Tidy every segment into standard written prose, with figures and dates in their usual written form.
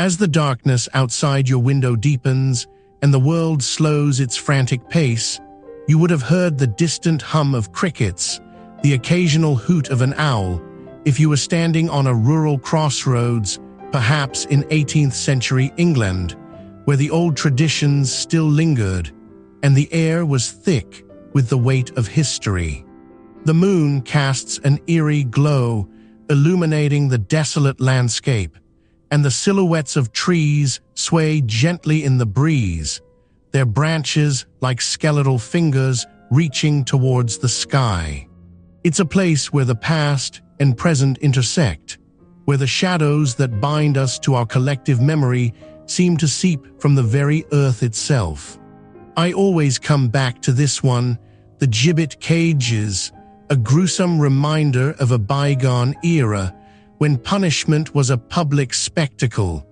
As the darkness outside your window deepens and the world slows its frantic pace, you would have heard the distant hum of crickets, the occasional hoot of an owl, if you were standing on a rural crossroads, perhaps in 18th century England, where the old traditions still lingered, and the air was thick with the weight of history. The moon casts an eerie glow, illuminating the desolate landscape, and the silhouettes of trees sway gently in the breeze, their branches like skeletal fingers reaching towards the sky. It's a place where the past and present intersect, where the shadows that bind us to our collective memory seem to seep from the very earth itself. I always come back to this one, the gibbet cages, a gruesome reminder of a bygone era when punishment was a public spectacle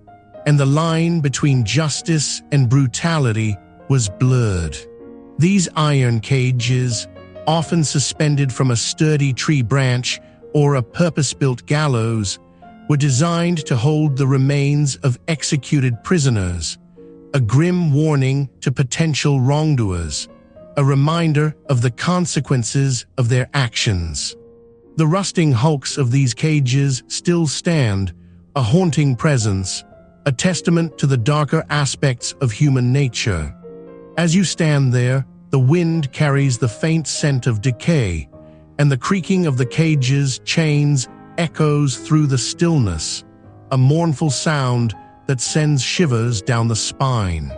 and the line between justice and brutality was blurred. These iron cages, often suspended from a sturdy tree branch or a purpose-built gallows, were designed to hold the remains of executed prisoners, a grim warning to potential wrongdoers, a reminder of the consequences of their actions. The rusting hulks of these cages still stand, a haunting presence, a testament to the darker aspects of human nature. As you stand there, the wind carries the faint scent of decay, and the creaking of the cage's chains echoes through the stillness, a mournful sound that sends shivers down the spine.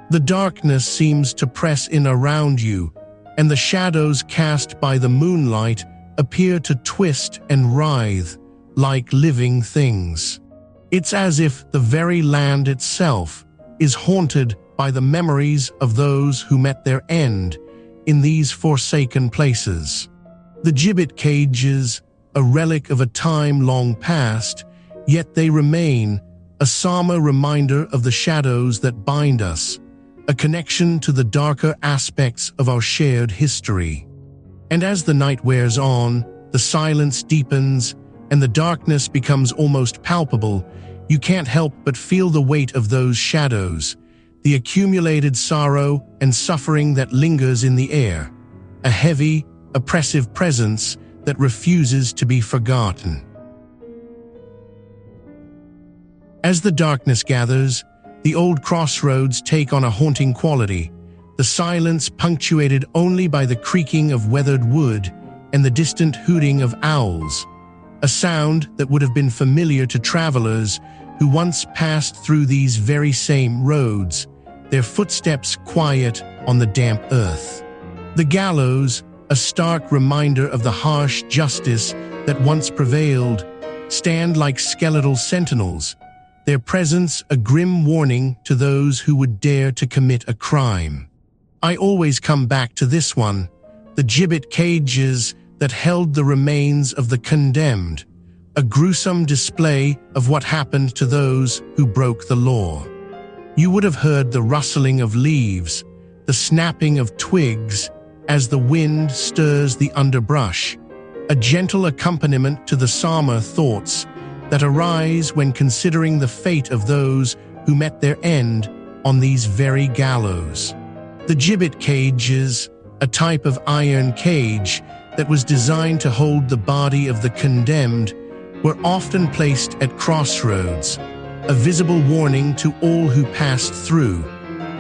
The darkness seems to press in around you, and the shadows cast by the moonlight appear to twist and writhe like living things. It's as if the very land itself is haunted by the memories of those who met their end in these forsaken places. The gibbet cages, a relic of a time long past, yet they remain a somber reminder of the shadows that bind us, a connection to the darker aspects of our shared history. And as the night wears on, the silence deepens, and the darkness becomes almost palpable, you can't help but feel the weight of those shadows, the accumulated sorrow and suffering that lingers in the air, a heavy, oppressive presence that refuses to be forgotten. As the darkness gathers, the old crossroads take on a haunting quality, the silence punctuated only by the creaking of weathered wood and the distant hooting of owls, a sound that would have been familiar to travelers who once passed through these very same roads, their footsteps quiet on the damp earth. The gallows, a stark reminder of the harsh justice that once prevailed, stand like skeletal sentinels, their presence a grim warning to those who would dare to commit a crime. I always come back to this one, the gibbet cages that held the remains of the condemned, a gruesome display of what happened to those who broke the law. You would have heard the rustling of leaves, the snapping of twigs as the wind stirs the underbrush, a gentle accompaniment to the somber thoughts that arise when considering the fate of those who met their end on these very gallows. The gibbet cages, a type of iron cage that was designed to hold the body of the condemned, were often placed at crossroads, a visible warning to all who passed through,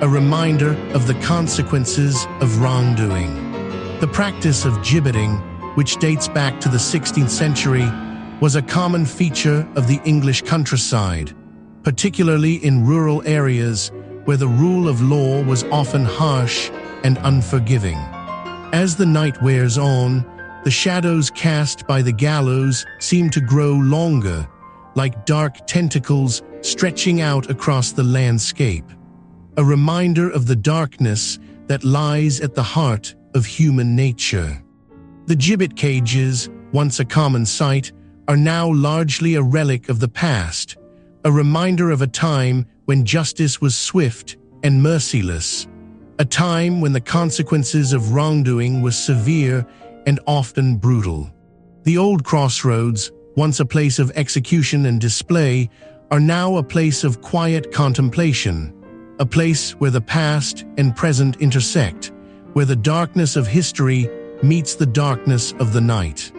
a reminder of the consequences of wrongdoing. The practice of gibbeting, which dates back to the 16th century, was a common feature of the English countryside, particularly in rural areas where the rule of law was often harsh and unforgiving. As the night wears on, the shadows cast by the gallows seem to grow longer, like dark tentacles stretching out across the landscape, a reminder of the darkness that lies at the heart of human nature. The gibbet cages, once a common sight, are now largely a relic of the past, a reminder of a time when justice was swift and merciless, a time when the consequences of wrongdoing were severe and often brutal. The old crossroads, once a place of execution and display, are now a place of quiet contemplation, a place where the past and present intersect, where the darkness of history meets the darkness of the night.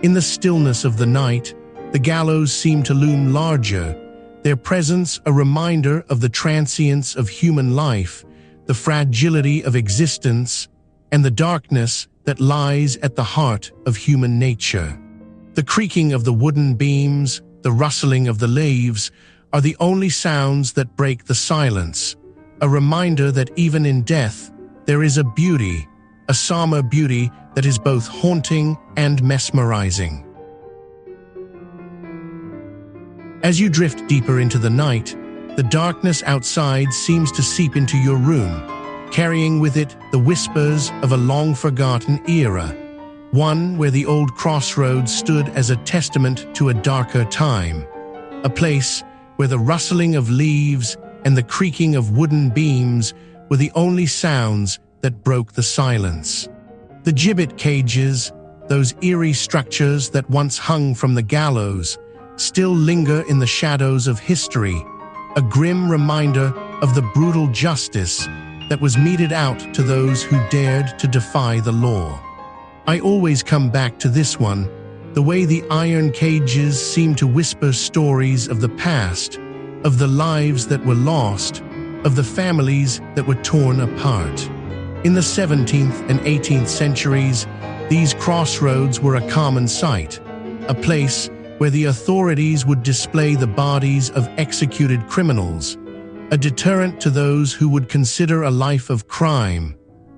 In the stillness of the night, the gallows seem to loom larger, their presence a reminder of the transience of human life, the fragility of existence, and the darkness that lies at the heart of human nature. The creaking of the wooden beams, the rustling of the leaves, are the only sounds that break the silence, a reminder that even in death, there is a beauty, a somber beauty that is both haunting and mesmerizing. As you drift deeper into the night, the darkness outside seems to seep into your room, carrying with it the whispers of a long-forgotten era, one where the old Crossroads stood as a testament to a darker time, a place where the rustling of leaves and the creaking of wooden beams were the only sounds that broke the silence. The gibbet cages, those eerie structures that once hung from the gallows, still linger in the shadows of history, a grim reminder of the brutal justice that was meted out to those who dared to defy the law. I always come back to this one, the way the iron cages seem to whisper stories of the past, of the lives that were lost, of the families that were torn apart. In the 17th and 18th centuries, these crossroads were a common sight, a place where the authorities would display the bodies of executed criminals, a deterrent to those who would consider a life of crime,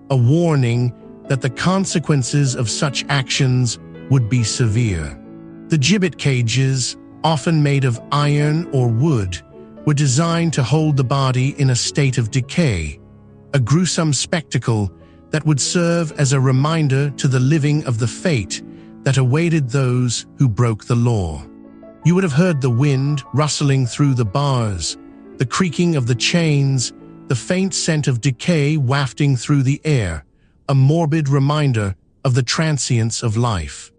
a warning that the consequences of such actions would be severe. The gibbet cages, often made of iron or wood, were designed to hold the body in a state of decay, a gruesome spectacle that would serve as a reminder to the living of the fate that awaited those who broke the law. You would have heard the wind rustling through the bars, the creaking of the chains, the faint scent of decay wafting through the air, a morbid reminder of the transience of life.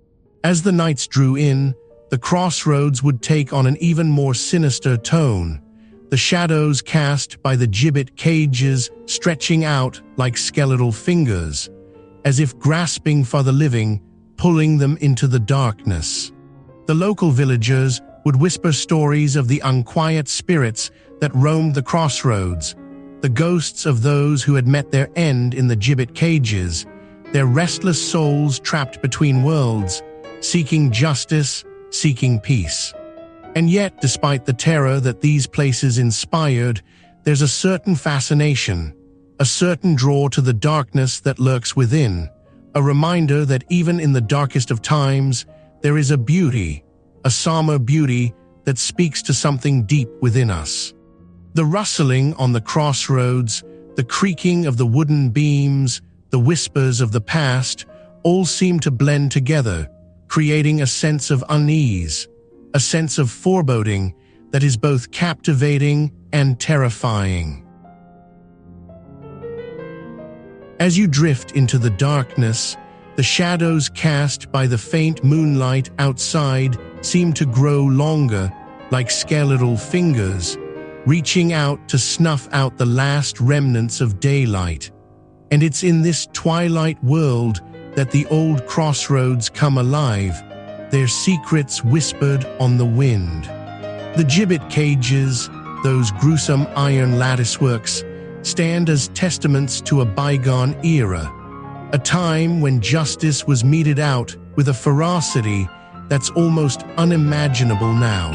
As the nights drew in, the crossroads would take on an even more sinister tone, the shadows cast by the gibbet cages stretching out like skeletal fingers, as if grasping for the living, pulling them into the darkness. The local villagers would whisper stories of the unquiet spirits that roamed the crossroads, the ghosts of those who had met their end in the gibbet cages, their restless souls trapped between worlds, seeking justice, seeking peace. And yet, despite the terror that these places inspired, there's a certain fascination, a certain draw to the darkness that lurks within, a reminder that even in the darkest of times, there is a beauty, a somber beauty that speaks to something deep within us. The rustling on the crossroads, the creaking of the wooden beams, the whispers of the past, all seem to blend together, creating a sense of unease, a sense of foreboding that is both captivating and terrifying. As you drift into the darkness, the shadows cast by the faint moonlight outside seem to grow longer, like skeletal fingers, reaching out to snuff out the last remnants of daylight. And it's in this twilight world that the old crossroads come alive, their secrets whispered on the wind. The gibbet cages, those gruesome iron latticeworks, stand as testaments to a bygone era, a time when justice was meted out with a ferocity that's almost unimaginable now.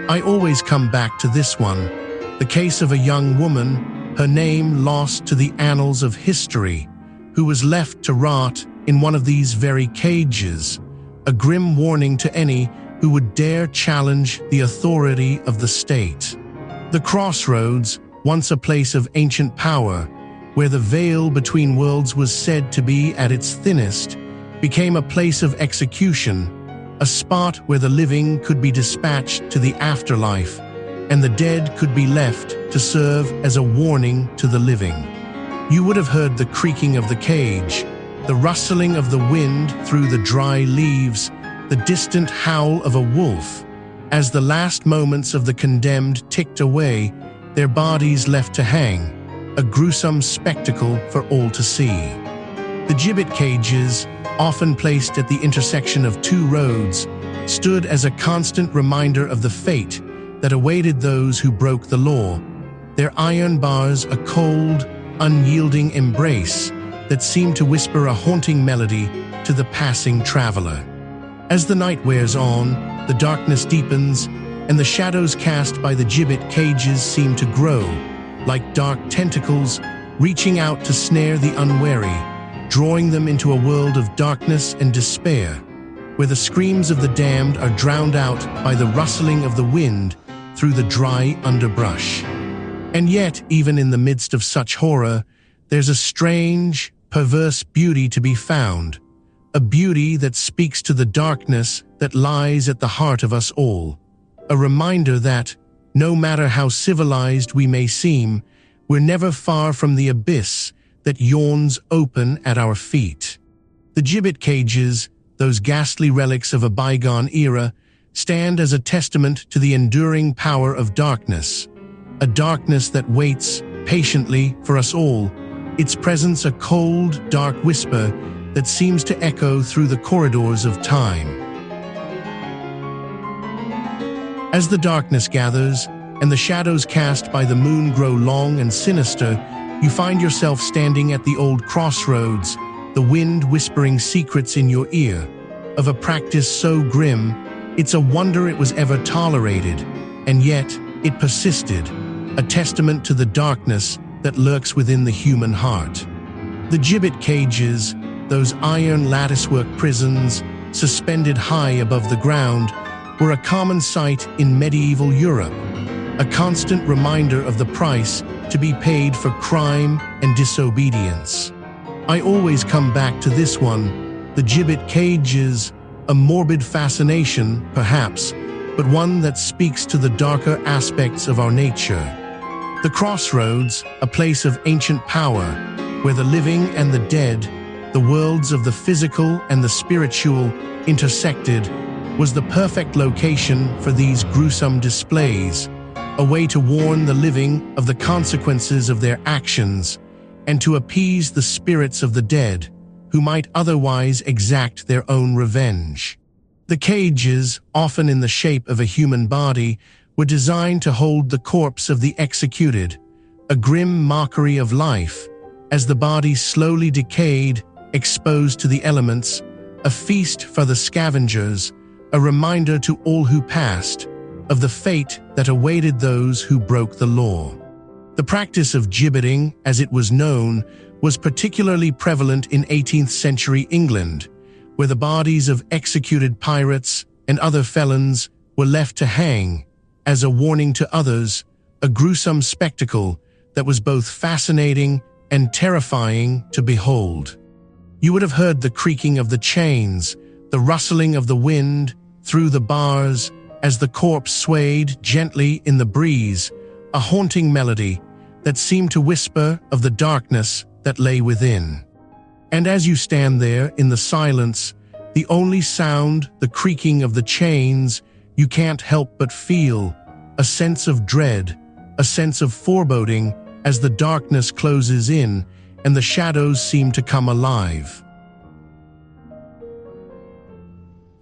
I always come back to this one, the case of a young woman, her name lost to the annals of history, who was left to rot in one of these very cages, a grim warning to any who would dare challenge the authority of the state. The crossroads, once a place of ancient power, where the veil between worlds was said to be at its thinnest, became a place of execution, a spot where the living could be dispatched to the afterlife, and the dead could be left to serve as a warning to the living. You would have heard the creaking of the cage, the rustling of the wind through the dry leaves, the distant howl of a wolf, As the last moments of the condemned ticked away, their bodies left to hang, a gruesome spectacle for all to see. The gibbet cages, often placed at the intersection of two roads, stood as a constant reminder of the fate that awaited those who broke the law, their iron bars a cold, unyielding embrace that seemed to whisper a haunting melody to the passing traveler. As the night wears on, the darkness deepens, and the shadows cast by the gibbet cages seem to grow, like dark tentacles reaching out to snare the unwary, drawing them into a world of darkness and despair, where the screams of the damned are drowned out by the rustling of the wind through the dry underbrush. And yet, even in the midst of such horror, there's a strange, perverse beauty to be found, a beauty that speaks to the darkness that lies at the heart of us all, a reminder that, no matter how civilized we may seem, we're never far from the abyss that yawns open at our feet. The gibbet cages, those ghastly relics of a bygone era, stand as a testament to the enduring power of darkness, a darkness that waits patiently for us all, its presence a cold, dark whisper that seems to echo through the corridors of time. As the darkness gathers, and the shadows cast by the moon grow long and sinister, you find yourself standing at the old crossroads, the wind whispering secrets in your ear, of a practice so grim, it's a wonder it was ever tolerated, and yet it persisted, a testament to the darkness that lurks within the human heart. The gibbet cages, those iron latticework prisons, suspended high above the ground, were a common sight in medieval Europe, a constant reminder of the price to be paid for crime and disobedience. I always come back to this one, the gibbet cages, a morbid fascination, perhaps, but one that speaks to the darker aspects of our nature. The Crossroads, a place of ancient power, where the living and the dead, the worlds of the physical and the spiritual, intersected, was the perfect location for these gruesome displays, a way to warn the living of the consequences of their actions, and to appease the spirits of the dead, who might otherwise exact their own revenge. The cages, often in the shape of a human body, were designed to hold the corpse of the executed, a grim mockery of life, as the body slowly decayed, exposed to the elements, a feast for the scavengers, a reminder to all who passed of the fate that awaited those who broke the law. The practice of gibbeting, as it was known, was particularly prevalent in 18th century England, where the bodies of executed pirates and other felons were left to hang, as a warning to others, a gruesome spectacle that was both fascinating and terrifying to behold. You would have heard the creaking of the chains, the rustling of the wind through the bars as the corpse swayed gently in the breeze, a haunting melody that seemed to whisper of the darkness that lay within. And as you stand there in the silence, the only sound, the creaking of the chains, you can't help but feel a sense of dread, a sense of foreboding as the darkness closes in and the shadows seem to come alive.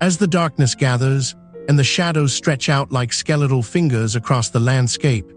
As the darkness gathers and the shadows stretch out like skeletal fingers across the landscape,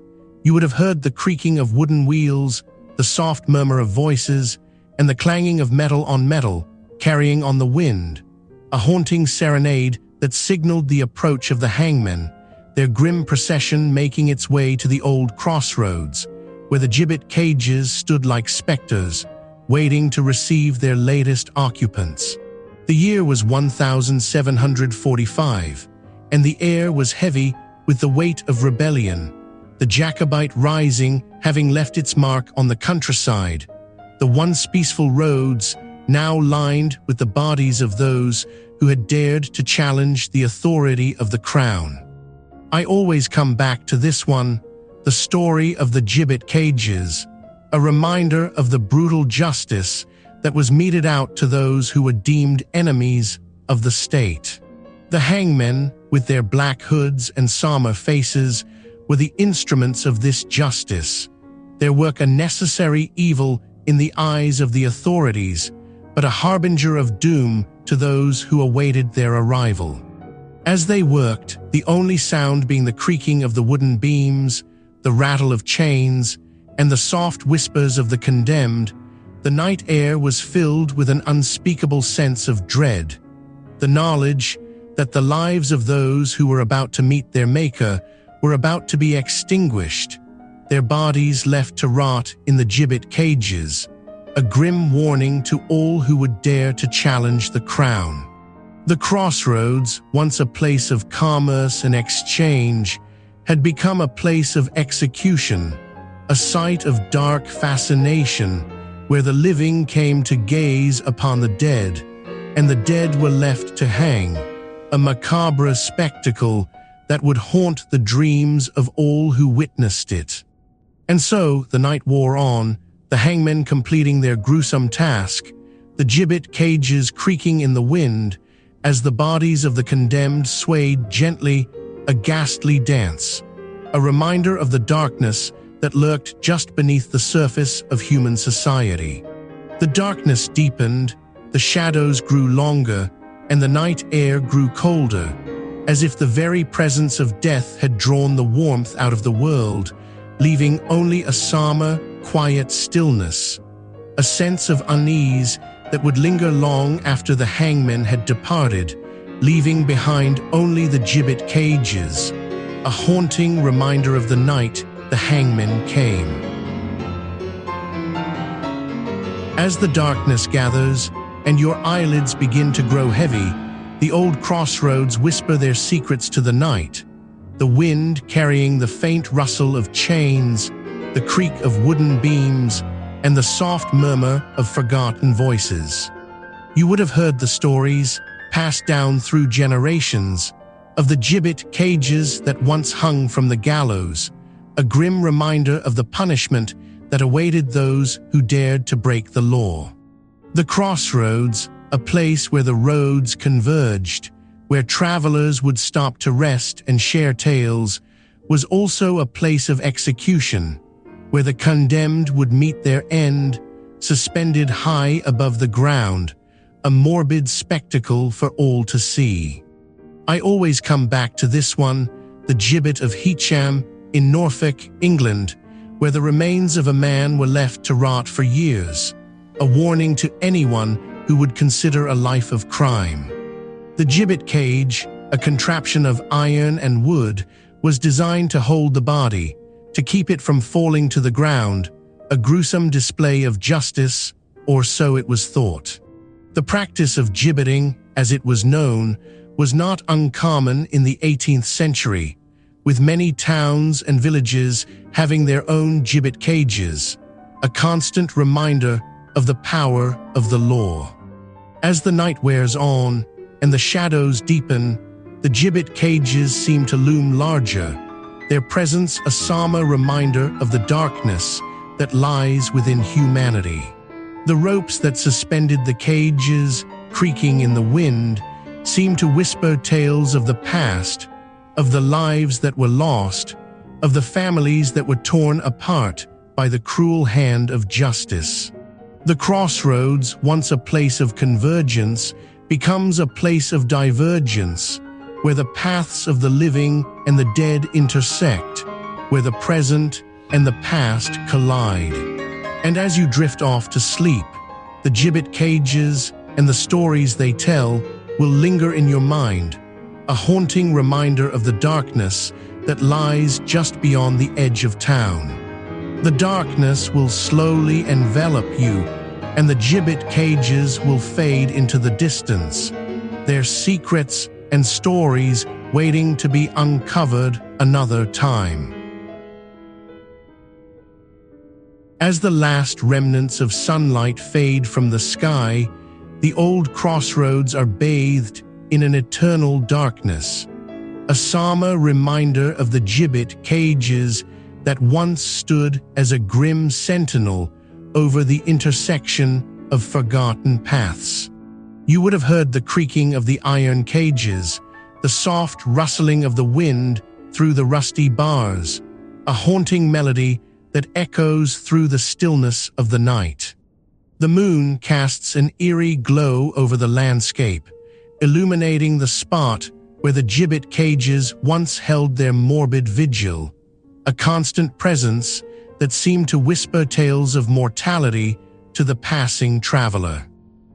you would have heard the creaking of wooden wheels, the soft murmur of voices, and the clanging of metal on metal, carrying on the wind, a haunting serenade that signaled the approach of the hangmen, their grim procession making its way to the old crossroads, where the gibbet cages stood like specters, waiting to receive their latest occupants. The year was 1745, and the air was heavy with the weight of rebellion, the Jacobite rising having left its mark on the countryside, the once peaceful roads now lined with the bodies of those who had dared to challenge the authority of the crown. I always come back to this one, the story of the gibbet cages, a reminder of the brutal justice that was meted out to those who were deemed enemies of the state. The hangmen, with their black hoods and somber faces, were the instruments of this justice. Their work a necessary evil in the eyes of the authorities, but a harbinger of doom to those who awaited their arrival. As they worked, the only sound being the creaking of the wooden beams, the rattle of chains, and the soft whispers of the condemned, the night air was filled with an unspeakable sense of dread. The knowledge that the lives of those who were about to meet their Maker were about to be extinguished, their bodies left to rot in the gibbet cages, a grim warning to all who would dare to challenge the crown. The Crossroads, once a place of commerce and exchange, had become a place of execution, a site of dark fascination where the living came to gaze upon the dead, and the dead were left to hang, a macabre spectacle that would haunt the dreams of all who witnessed it. And so the night wore on, the hangmen completing their gruesome task, the gibbet cages creaking in the wind as the bodies of the condemned swayed gently, a ghastly dance, a reminder of the darkness that lurked just beneath the surface of human society. The darkness deepened, the shadows grew longer, and the night air grew colder, as if the very presence of death had drawn the warmth out of the world, leaving only a somber, quiet stillness, a sense of unease that would linger long after the hangmen had departed, leaving behind only the gibbet cages, a haunting reminder of the night the hangmen came. As the darkness gathers and your eyelids begin to grow heavy, the old crossroads whisper their secrets to the night, the wind carrying the faint rustle of chains, the creak of wooden beams, and the soft murmur of forgotten voices. You would have heard the stories, passed down through generations, of the gibbet cages that once hung from the gallows, a grim reminder of the punishment that awaited those who dared to break the law. The Crossroads, a place where the roads converged, where travelers would stop to rest and share tales, was also a place of execution, where the condemned would meet their end, suspended high above the ground, a morbid spectacle for all to see. I always come back to this one, the gibbet of Hangmen in Norfolk, England, where the remains of a man were left to rot for years, a warning to anyone who would consider a life of crime. The gibbet cage, a contraption of iron and wood, was designed to hold the body, to keep it from falling to the ground, a gruesome display of justice, or so it was thought. The practice of gibbeting, as it was known, was not uncommon in the 18th century, with many towns and villages having their own gibbet cages, a constant reminder of the power of the law. As the night wears on and the shadows deepen, the gibbet cages seem to loom larger, their presence a somber reminder of the darkness that lies within humanity. The ropes that suspended the cages, creaking in the wind, seemed to whisper tales of the past, of the lives that were lost, of the families that were torn apart by the cruel hand of justice. The Crossroads, once a place of convergence, becomes a place of divergence, where the paths of the living and the dead intersect, where the present and the past collide. And as you drift off to sleep, the gibbet cages and the stories they tell will linger in your mind, a haunting reminder of the darkness that lies just beyond the edge of town. The darkness will slowly envelop you, and the gibbet cages will fade into the distance, their secrets and stories waiting to be uncovered another time. As the last remnants of sunlight fade from the sky, the old crossroads are bathed in an eternal darkness, a somber reminder of the gibbet cages that once stood as a grim sentinel over the intersection of forgotten paths. You would have heard the creaking of the iron cages, the soft rustling of the wind through the rusty bars, a haunting melody that echoes through the stillness of the night. The moon casts an eerie glow over the landscape, illuminating the spot where the gibbet cages once held their morbid vigil, a constant presence that seemed to whisper tales of mortality to the passing traveler.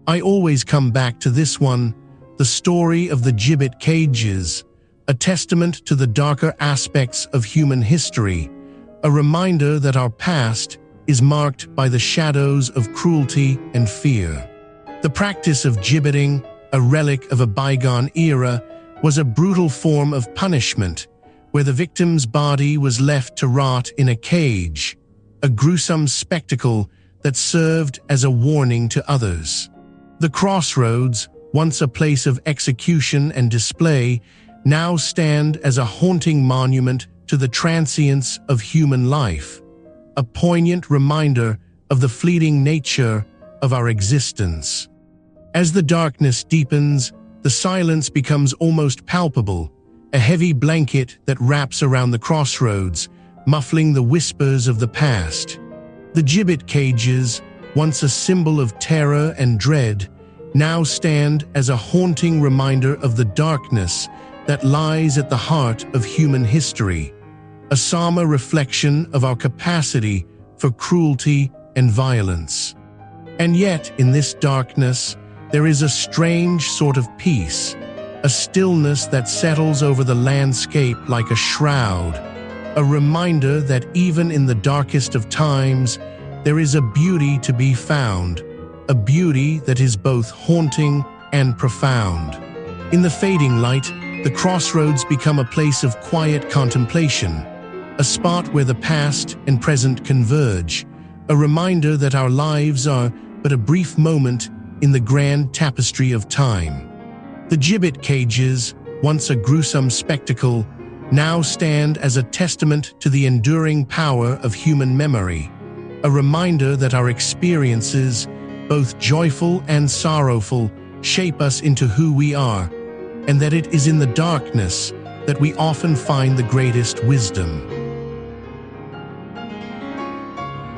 I always come back to this one, the story of the gibbet cages, a testament to the darker aspects of human history, a reminder that our past is marked by the shadows of cruelty and fear. The practice of gibbeting, a relic of a bygone era, was a brutal form of punishment, where the victim's body was left to rot in a cage, a gruesome spectacle that served as a warning to others. The Crossroads, once a place of execution and display, now stand as a haunting monument to the transience of human life, a poignant reminder of the fleeting nature of our existence. As the darkness deepens, the silence becomes almost palpable, a heavy blanket that wraps around the crossroads, muffling the whispers of the past. The gibbet cages, once a symbol of terror and dread, now stand as a haunting reminder of the darkness that lies at the heart of human history, a somber reflection of our capacity for cruelty and violence. And yet, in this darkness, there is a strange sort of peace, a stillness that settles over the landscape like a shroud, a reminder that even in the darkest of times, there is a beauty to be found, a beauty that is both haunting and profound. In the fading light, the crossroads become a place of quiet contemplation, a spot where the past and present converge, a reminder that our lives are but a brief moment in the grand tapestry of time. The gibbet cages, once a gruesome spectacle, now stand as a testament to the enduring power of human memory, a reminder that our experiences, both joyful and sorrowful, shape us into who we are, and that it is in the darkness that we often find the greatest wisdom.